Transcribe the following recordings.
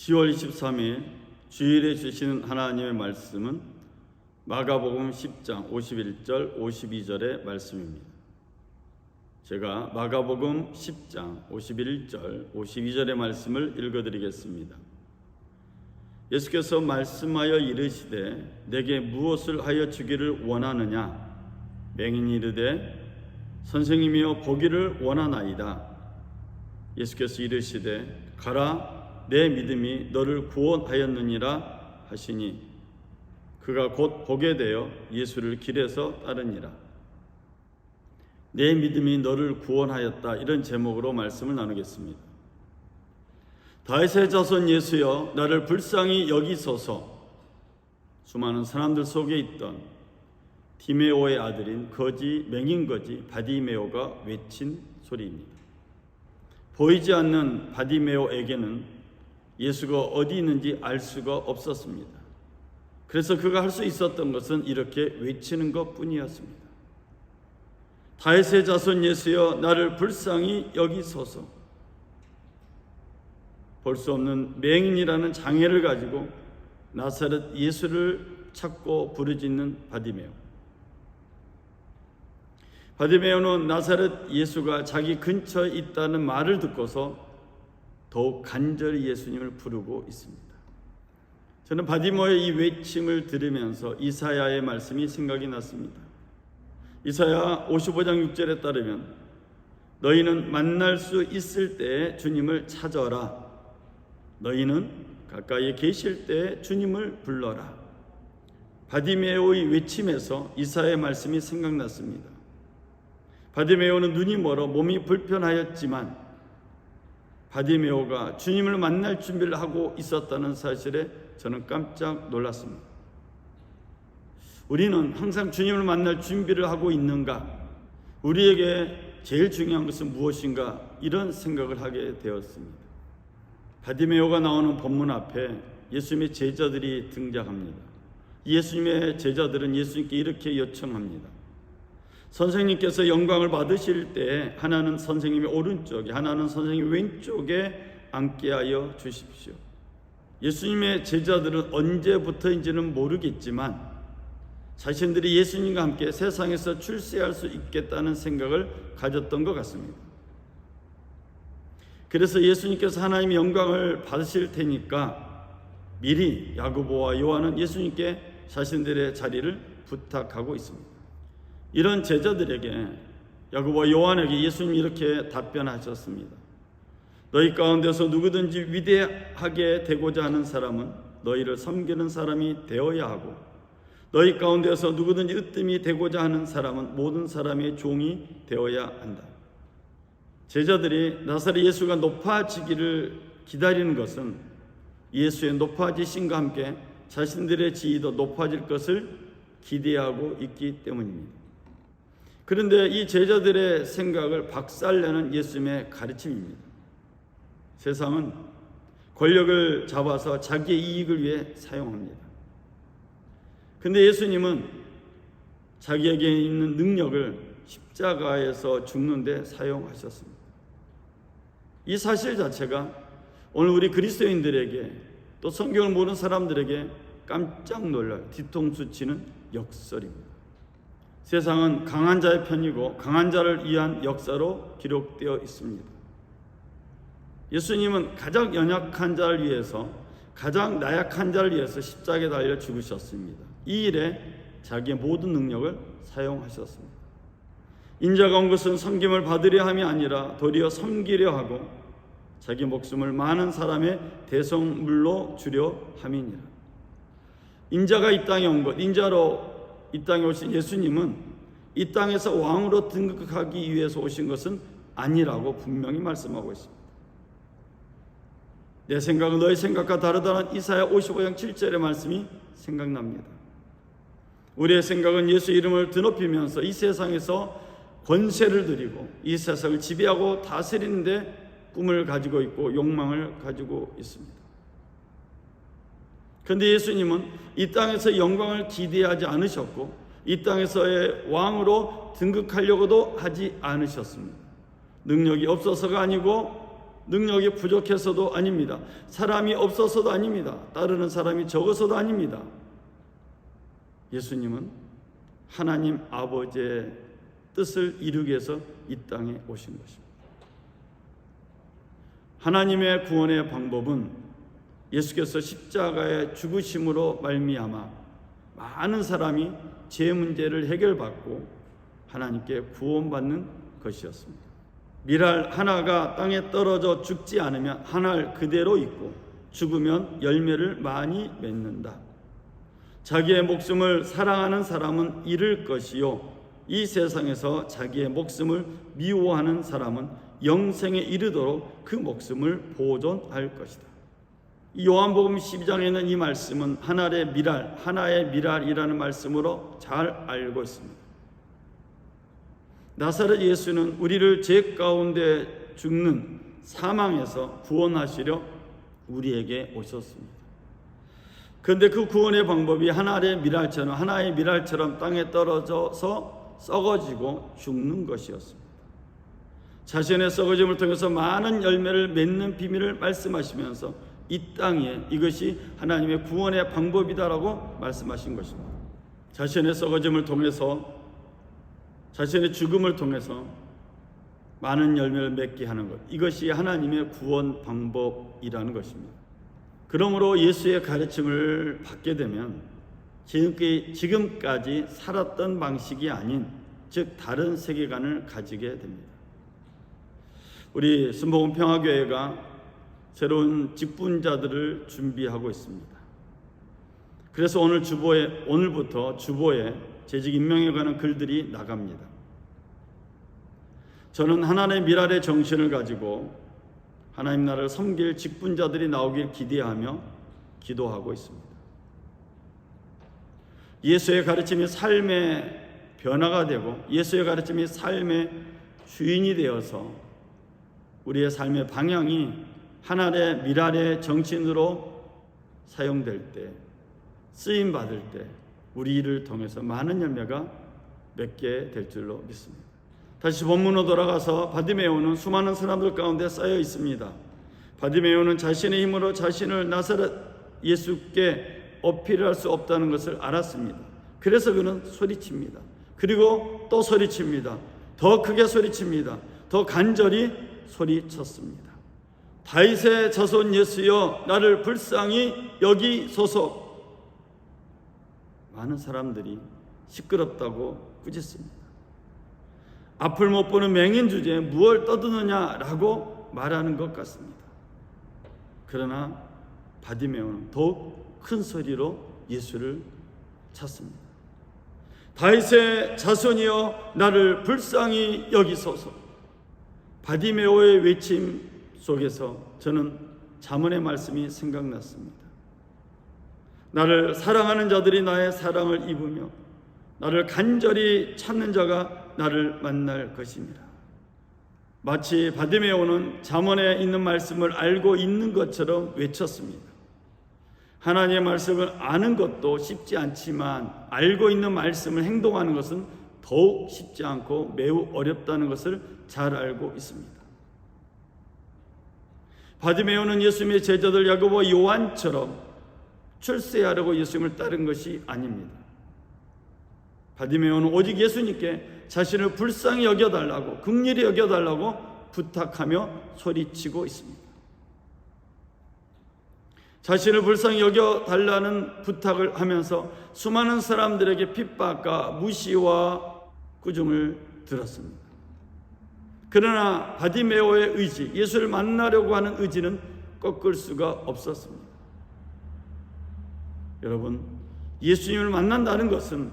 10월 23일 주일에 주시는 하나님의 말씀은 마가복음 10장 51절 52절의 말씀입니다. 제가 마가복음 10장 51절 52절의 말씀을 읽어드리겠습니다. 예수께서 말씀하여 이르시되 내게 무엇을 하여 주기를 원하느냐? 맹인이 이르되 선생님이여 보기를 원하나이다. 예수께서 이르시되 가라, 내 믿음이 너를 구원하였느니라 하시니 그가 곧 보게 되어 예수를 길에서 따르니라. 내 믿음이 너를 구원하였다, 이런 제목으로 말씀을 나누겠습니다. 다윗의 자손 예수여, 나를 불쌍히 여기소서. 수많은 사람들 속에 있던 디메오의 아들인 맹인 거지 바디메오가 외친 소리입니다. 보이지 않는 바디메오에게는 예수가 어디 있는지 알 수가 없었습니다. 그래서 그가 할 수 있었던 것은 이렇게 외치는 것뿐이었습니다. 다윗의 자손 예수여, 나를 불쌍히 여기소서. 볼 수 없는 맹인이라는 장애를 가지고 나사렛 예수를 찾고 부르짖는 바디메오. 바디메오는 나사렛 예수가 자기 근처에 있다는 말을 듣고서 더욱 간절히 예수님을 부르고 있습니다. 저는 바디메오의 이 외침을 들으면서 이사야의 말씀이 생각이 났습니다. 이사야 55장 6절에 따르면 너희는 만날 수 있을 때에 주님을 찾아라. 너희는 가까이에 계실 때에 주님을 불러라. 바디메오의 외침에서 이사야의 말씀이 생각났습니다. 바디메오는 눈이 멀어 몸이 불편하였지만 바디메오가 주님을 만날 준비를 하고 있었다는 사실에 저는 깜짝 놀랐습니다. 우리는 항상 주님을 만날 준비를 하고 있는가? 우리에게 제일 중요한 것은 무엇인가? 이런 생각을 하게 되었습니다. 바디메오가 나오는 본문 앞에 예수님의 제자들이 등장합니다. 예수님의 제자들은 예수님께 이렇게 요청합니다. 선생님께서 영광을 받으실 때 하나는 선생님의 오른쪽에, 하나는 선생님 왼쪽에 앉게 하여 주십시오. 예수님의 제자들은 언제부터인지는 모르겠지만 자신들이 예수님과 함께 세상에서 출세할 수 있겠다는 생각을 가졌던 것 같습니다. 그래서 예수님께서 하나님의 영광을 받으실 테니까 미리 야고보와 요한은 예수님께 자신들의 자리를 부탁하고 있습니다. 이런 제자들에게 야고보와 요한에게 예수님이 이렇게 답변하셨습니다. 너희 가운데서 누구든지 위대하게 되고자 하는 사람은 너희를 섬기는 사람이 되어야 하고 너희 가운데서 누구든지 으뜸이 되고자 하는 사람은 모든 사람의 종이 되어야 한다. 제자들이 나사렛 예수가 높아지기를 기다리는 것은 예수의 높아지심과 함께 자신들의 지위도 높아질 것을 기대하고 있기 때문입니다. 그런데 이 제자들의 생각을 박살내는 예수님의 가르침입니다. 세상은 권력을 잡아서 자기의 이익을 위해 사용합니다. 그런데 예수님은 자기에게 있는 능력을 십자가에서 죽는 데 사용하셨습니다. 이 사실 자체가 오늘 우리 그리스도인들에게 또 성경을 모르는 사람들에게 깜짝 놀랄 뒤통수 치는 역설입니다. 세상은 강한 자의 편이고 강한 자를 위한 역사로 기록되어 있습니다. 예수님은 가장 연약한 자를 위해서, 가장 나약한 자를 위해서 십자가에 달려 죽으셨습니다. 이 일에 자기의 모든 능력을 사용하셨습니다. 인자가 온 것은 섬김을 받으려 함이 아니라 도리어 섬기려 하고 자기 목숨을 많은 사람의 대성물로 주려 함이니라. 인자가 이 땅에 온 것, 인자로 이 땅에 오신 예수님은 이 땅에서 왕으로 등극하기 위해서 오신 것은 아니라고 분명히 말씀하고 있습니다. 내 생각은 너의 생각과 다르다는 이사야 55장 7절의 말씀이 생각납니다. 우리의 생각은 예수 이름을 드높이면서 이 세상에서 권세를 누리고 이 세상을 지배하고 다스리는 데 꿈을 가지고 있고 욕망을 가지고 있습니다. 그런데 예수님은 이 땅에서 영광을 기대하지 않으셨고 이 땅에서의 왕으로 등극하려고도 하지 않으셨습니다. 능력이 없어서가 아니고 능력이 부족해서도 아닙니다. 사람이 없어서도 아닙니다. 따르는 사람이 적어서도 아닙니다. 예수님은 하나님 아버지의 뜻을 이루기 위해서 이 땅에 오신 것입니다. 하나님의 구원의 방법은 예수께서 십자가의 죽으심으로 말미암아 많은 사람이 죄 문제를 해결받고 하나님께 구원받는 것이었습니다. 밀알 하나가 땅에 떨어져 죽지 않으면 한 알 그대로 있고 죽으면 열매를 많이 맺는다. 자기의 목숨을 사랑하는 사람은 잃을 것이요 이 세상에서 자기의 목숨을 미워하는 사람은 영생에 이르도록 그 목숨을 보존할 것이다. 이 요한복음 12장에 있는 이 말씀은 하나의 밀알이라는 말씀으로 잘 알고 있습니다. 나사렛 예수는 우리를 죄 가운데 죽는 사망에서 구원하시려 우리에게 오셨습니다. 그런데 그 구원의 방법이 하나의 밀알처럼 땅에 떨어져서 썩어지고 죽는 것이었습니다. 자신의 썩어짐을 통해서 많은 열매를 맺는 비밀을 말씀하시면서 이 땅에 이것이 하나님의 구원의 방법이다라고 말씀하신 것입니다. 자신의 썩어짐을 통해서, 자신의 죽음을 통해서 많은 열매를 맺게 하는 것, 이것이 하나님의 구원 방법이라는 것입니다. 그러므로 예수의 가르침을 받게 되면 지금까지 살았던 방식이 아닌, 즉 다른 세계관을 가지게 됩니다. 우리 순복음 평화교회가 새로운 직분자들을 준비하고 있습니다. 그래서 오늘부터 주보에 재직 임명에 관한 글들이 나갑니다. 저는 하나님의 밀알의 정신을 가지고 하나님 나라를 섬길 직분자들이 나오길 기대하며 기도하고 있습니다. 예수의 가르침이 삶의 변화가 되고 예수의 가르침이 삶의 주인이 되어서 우리의 삶의 방향이 하나님의 밀알의 정신으로 사용될 때, 쓰임 받을 때 우리를 통해서 많은 열매가 맺게 될 줄로 믿습니다. 다시 본문으로 돌아가서 바디메오는 수많은 사람들 가운데 쌓여 있습니다. 바디메오는 자신의 힘으로 자신을 나사렛 예수께 어필할 수 없다는 것을 알았습니다. 그래서 그는 소리칩니다. 그리고 또 소리칩니다. 더 크게 소리칩니다. 더 간절히 소리쳤습니다. 다윗의 자손 예수여 나를 불쌍히 여기소서. 많은 사람들이 시끄럽다고 꾸짖습니다. 앞을 못 보는 맹인 주제에 무엇을 떠드느냐라고 말하는 것 같습니다. 그러나 바디메오는 더욱 큰 소리로 예수를 찾습니다. 다윗의 자손이여 나를 불쌍히 여기소서. 바디메오의 외침 속에서 저는 잠언의 말씀이 생각났습니다. 나를 사랑하는 자들이 나의 사랑을 입으며 나를 간절히 찾는 자가 나를 만날 것입니다. 마치 바디메오는 잠언에 있는 말씀을 알고 있는 것처럼 외쳤습니다. 하나님의 말씀을 아는 것도 쉽지 않지만 알고 있는 말씀을 행동하는 것은 더욱 쉽지 않고 매우 어렵다는 것을 잘 알고 있습니다. 바디메오는 예수님의 제자들 야고보와 요한처럼 출세하려고 예수님을 따른 것이 아닙니다. 바디메오는 오직 예수님께 자신을 불쌍히 여겨달라고, 긍휼히 여겨달라고 부탁하며 소리치고 있습니다. 자신을 불쌍히 여겨달라는 부탁을 하면서 수많은 사람들에게 핍박과 무시와 꾸중을 들었습니다. 그러나 바디메오의 의지, 예수를 만나려고 하는 의지는 꺾을 수가 없었습니다. 여러분, 예수님을 만난다는 것은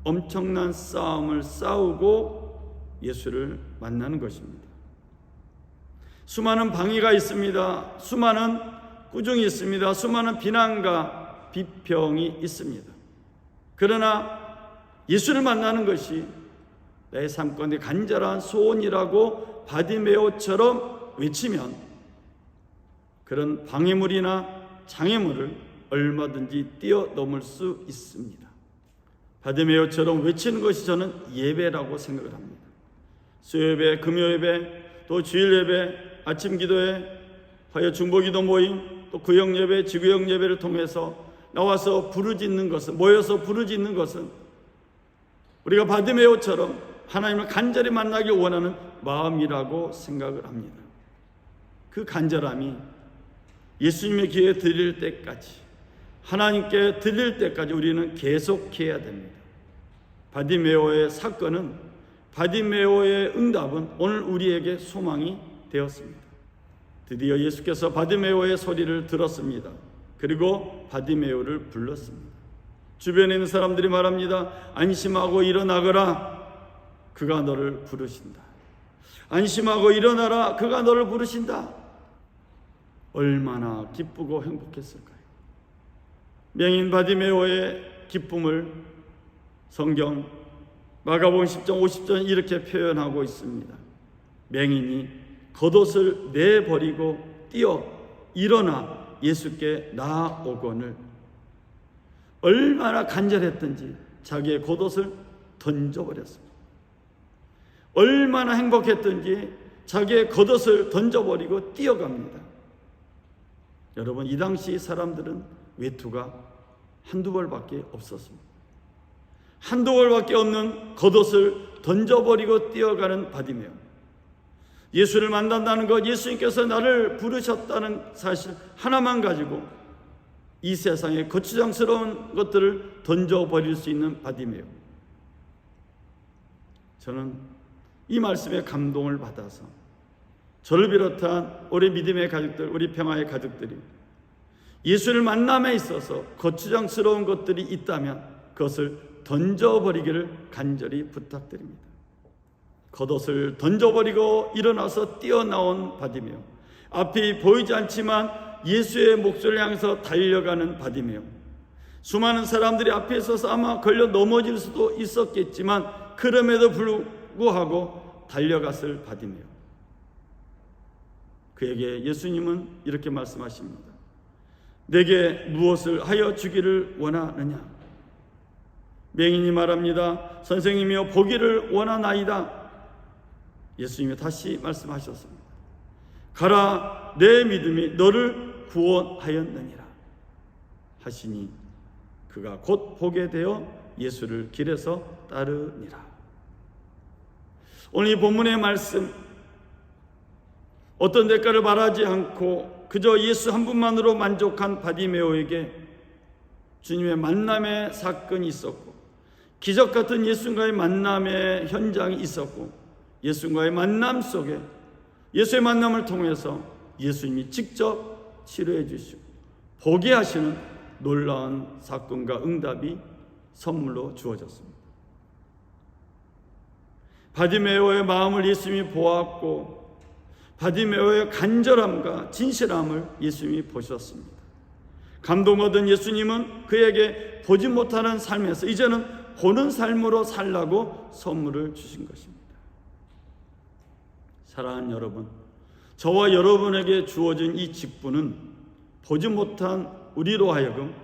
엄청난 싸움을 싸우고 예수를 만나는 것입니다. 수많은 방해가 있습니다. 수많은 꾸중이 있습니다. 수많은 비난과 비평이 있습니다. 그러나 예수를 만나는 것이 내 삶 가운데 간절한 소원이라고 바디메오처럼 외치면 그런 방해물이나 장애물을 얼마든지 뛰어넘을 수 있습니다. 바디메오처럼 외치는 것이 저는 예배라고 생각을 합니다. 수요예배, 금요예배, 또 주일예배, 아침 기도회, 화요 중보기도 모임, 또 구역 예배, 지구역 예배를 통해서 나와서 부르짖는 것은, 모여서 부르짖는 것은 우리가 바디메오처럼 하나님을 간절히 만나기 원하는 마음이라고 생각을 합니다. 그 간절함이 예수님의 기회에 드릴 때까지, 하나님께 드릴 때까지 우리는 계속해야 됩니다. 바디메오의 사건은, 바디메오의 응답은 오늘 우리에게 소망이 되었습니다. 드디어 예수께서 바디메오의 소리를 들었습니다. 그리고 바디메오를 불렀습니다. 주변에 있는 사람들이 말합니다. 안심하고 일어나거라, 그가 너를 부르신다. 안심하고 일어나라, 그가 너를 부르신다. 얼마나 기쁘고 행복했을까요? 맹인 바디메오의 기쁨을 성경 마가복음 10장 50절 이렇게 표현하고 있습니다. 맹인이 겉옷을 내버리고 뛰어 일어나 예수께 나아오거늘. 얼마나 간절했던지 자기의 겉옷을 던져버렸습니다. 얼마나 행복했던지 자기의 겉옷을 던져버리고 뛰어갑니다. 여러분, 이 당시 사람들은 외투가 한두 벌밖에 없었습니다. 한두 벌밖에 없는 겉옷을 던져버리고 뛰어가는 바디메오. 예수를 만난다는 것, 예수님께서 나를 부르셨다는 사실 하나만 가지고 이 세상에 거추장스러운 것들을 던져버릴 수 있는 바디메오. 저는 이 말씀에 감동을 받아서 저를 비롯한 우리 믿음의 가족들, 우리 평화의 가족들이 예수를 만남에 있어서 거추장스러운 것들이 있다면 그것을 던져버리기를 간절히 부탁드립니다. 겉옷을 던져버리고 일어나서 뛰어나온 바디메오. 앞이 보이지 않지만 예수의 목소리를 향해서 달려가는 바디메오. 수많은 사람들이 앞에 있어서 아마 걸려 넘어질 수도 있었겠지만 그럼에도 불구하고 달려갔을 바디메오. 그에게 예수님은 이렇게 말씀하십니다. 내게 무엇을 하여 주기를 원하느냐? 맹인이 말합니다. 선생님이여, 보기를 원하나이다. 예수님이 다시 말씀하셨습니다. 가라, 내 믿음이 너를 구원하였느니라 하시니 그가 곧 보게 되어 예수를 길에서 따르니라. 오늘 이 본문의 말씀, 어떤 대가를 바라지 않고 그저 예수 한 분만으로 만족한 바디메오에게 주님의 만남의 사건이 있었고, 기적 같은 예수님과의 만남의 현장이 있었고, 예수님과의 만남 속에 예수의 만남을 통해서 예수님이 직접 치료해 주시고 보게 하시는 놀라운 사건과 응답이 선물로 주어졌습니다. 바디메오의 마음을 예수님이 보았고 바디메오의 간절함과 진실함을 예수님이 보셨습니다. 감동 얻은 예수님은 그에게 보지 못하는 삶에서 이제는 보는 삶으로 살라고 선물을 주신 것입니다. 사랑하는 여러분, 저와 여러분에게 주어진 이 직분은 보지 못한 우리로 하여금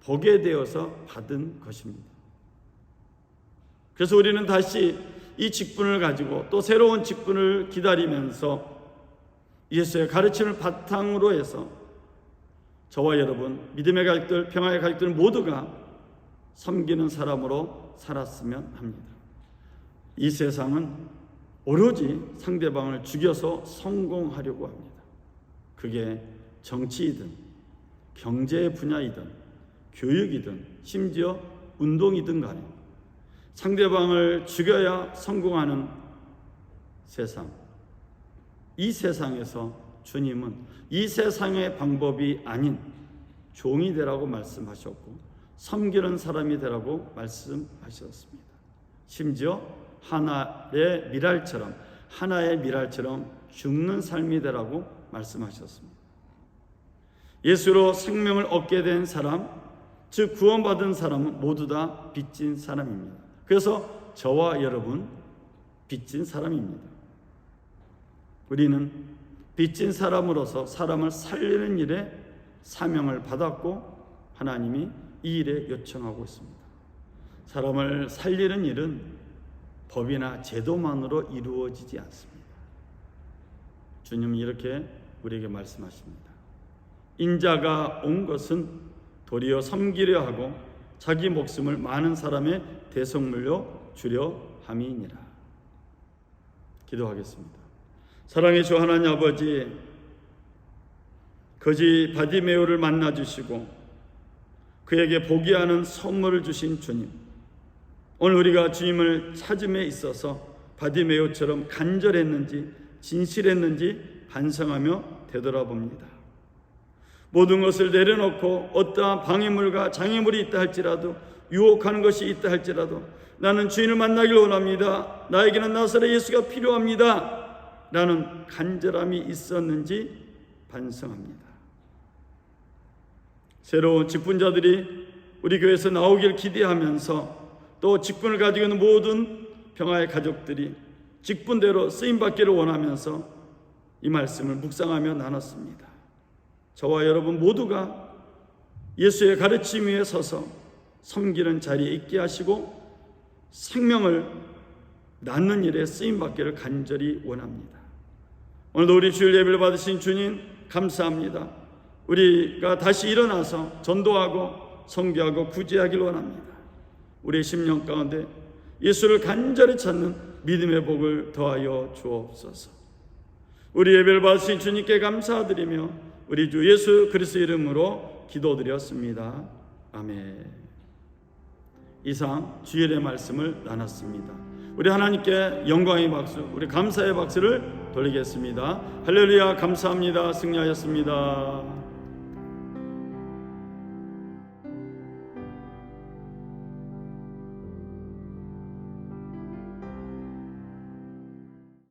보게 되어서 받은 것입니다. 그래서 우리는 다시 이 직분을 가지고 또 새로운 직분을 기다리면서 예수의 가르침을 바탕으로 해서 저와 여러분, 믿음의 가족들, 평화의 가족들 모두가 섬기는 사람으로 살았으면 합니다. 이 세상은 오로지 상대방을 죽여서 성공하려고 합니다. 그게 정치이든 경제 분야이든 교육이든 심지어 운동이든 간에 상대방을 죽여야 성공하는 세상. 이 세상에서 주님은 이 세상의 방법이 아닌 종이 되라고 말씀하셨고 섬기는 사람이 되라고 말씀하셨습니다. 심지어 하나의 밀알처럼 죽는 삶이 되라고 말씀하셨습니다. 예수로 생명을 얻게 된 사람, 즉 구원받은 사람은 모두 다 빚진 사람입니다. 그래서 저와 여러분 빚진 사람입니다. 우리는 빚진 사람으로서 사람을 살리는 일에 사명을 받았고 하나님이 이 일에 요청하고 있습니다. 사람을 살리는 일은 법이나 제도만으로 이루어지지 않습니다. 주님은 이렇게 우리에게 말씀하십니다. 인자가 온 것은 도리어 섬기려 하고 자기 목숨을 많은 사람의 대속물로 주려 함이니라. 기도하겠습니다. 사랑의 주 하나님 아버지, 거지 바디메오를 만나 주시고 그에게 복이 하는 선물을 주신 주님, 오늘 우리가 주님을 찾음에 있어서 바디메오처럼 간절했는지 진실했는지 반성하며 되돌아봅니다. 모든 것을 내려놓고 어떠한 방해물과 장애물이 있다 할지라도, 유혹하는 것이 있다 할지라도 나는 주인을 만나길 원합니다, 나에게는 나사렛 예수가 필요합니다 라는 간절함이 있었는지 반성합니다. 새로운 직분자들이 우리 교회에서 나오길 기대하면서 또 직분을 가지고 있는 모든 평화의 가족들이 직분대로 쓰임받기를 원하면서 이 말씀을 묵상하며 나눴습니다. 저와 여러분 모두가 예수의 가르침 위에 서서 섬기는 자리에 있게 하시고 생명을 낳는 일에 쓰임받기를 간절히 원합니다. 오늘도 우리 주일 예배를 받으신 주님 감사합니다. 우리가 다시 일어나서 전도하고 선교하고 구제하길 원합니다. 우리의 심령 가운데 예수를 간절히 찾는 믿음의 복을 더하여 주옵소서. 우리 예배를 받으신 주님께 감사드리며 우리 주 예수 그리스도 이름으로 기도드렸습니다. 아멘. 이상 주일의 말씀을 나눴습니다. 우리 하나님께 영광의 박수, 우리 감사의 박수를 돌리겠습니다. 할렐루야. 감사합니다. 승리하였습니다.